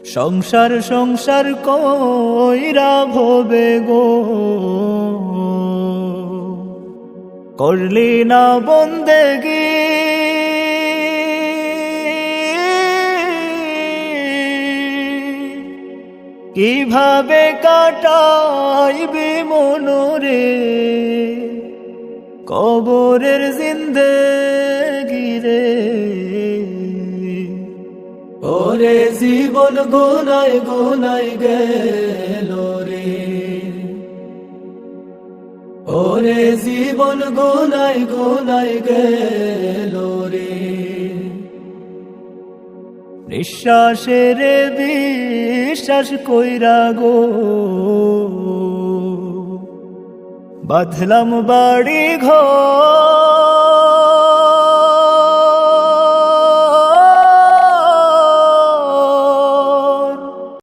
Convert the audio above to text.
সংসার সংসার কইরা ভবে গো, করলি না বন্দেগি। কিভাবে কাটাইবি মনরে কবরের জিন্দেগি রে। ওরে জীবন গোনায় গোনায় গেল রে, ওরে জীবন গোনায় গোনায় গেল রে। নিঃশ্বাসের বিশ্বাস কইরা গো, বাঁধলাম বাড়ি ঘর।